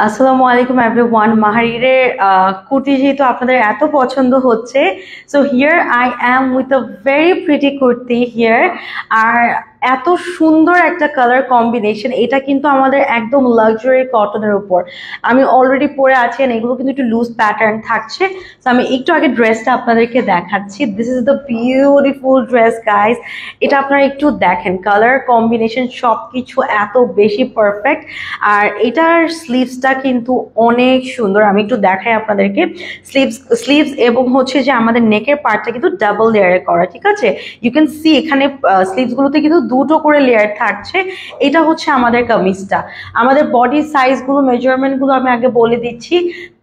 আসসালামু আলাইকুম এভরিওয়ান। মাহারিরের কুর্তি যেহেতু আপনাদের এত পছন্দ হচ্ছে, so here I am with a very pretty kurti here. আর এত সুন্দর একটা কালার কম্বিনেশন, এটা কিন্তু আমাদের একদম লাক্সারি কটনের উপর আমি অলরেডি পরে আছি। এগুলো কিন্তু একটু লুজ প্যাটার্ন থাকছে। তো আমি একটু আগে ড্রেসটা আপনাদেরকে দেখাচ্ছি। This is the beautiful dress guys. এটা আপনারা একটু দেখেন, কালার কম্বিনেশন সব কিছু এত বেশি পারফেক্ট। আর এটার স্লিভসটা কিন্তু অনেক সুন্দর, আমি একটু দেখাই আপনাদেরকে। স্লিভস এবং হচ্ছে যে আমাদের নেকের পার্টটা কিন্তু ডাবল লেয়ারে করা, ঠিক আছে। ইউ ক্যান সি এখানে স্লিভসগুলোতে কিন্তু দুটো করে লেয়ার থাকছে। এটা হচ্ছে আমাদের কামিজটা। আমাদের বডি সাইজগুলো মেজারমেন্টগুলো আমি আগে বলে দিচ্ছি।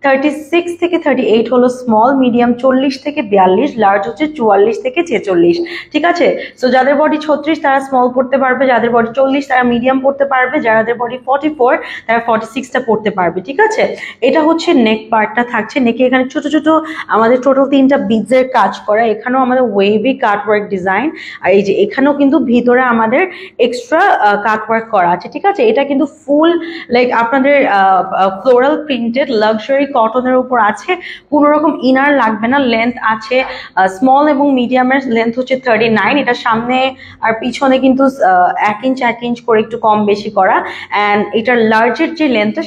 36 থেকে 38 হলো স্মল, মিডিয়াম 40 থেকে 42, লার্জ হচ্ছে 44 থেকে 46, ঠিক আছে। সো যাদের বডি 36 তারা স্মল পড়তে পারবে, যাদের বডি 40 তারা মিডিয়াম পড়তে পারবে, যাদের বডি 44 তারা 46টা পড়তে পারবে, ঠিক আছে। এটা হচ্ছে নেক পার্টটা থাকছে। নেকে এখানে ছোট ছোট আমাদের টোটাল 3টা বিডসের কাজ করা। এখানেও আমাদের ওয়েভি কাটওয়ার্ক ডিজাইন। আর এই যে এখানেও কিন্তু ভিতরে আমাদের এক্সট্রা কাটওয়ার্ক করা আছে, ঠিক আছে। এটা কিন্তু ফুল লাইক আপনাদের ফ্লোরাল প্রিন্টেড লাক্সারি কটনের উপর আছে। কোনো রকম ইনার লাগবে না। লেন্থ আছে স্মল এবং মিডিয়ামের লেন্থ হচ্ছে 39। এটা সামনে আর পিছনে কিন্তু 1 ইঞ্চ 1 ইঞ্চ করে একটু কম বেশি করা। অ্যান্ড এটার লার্জের যে লেন্থটা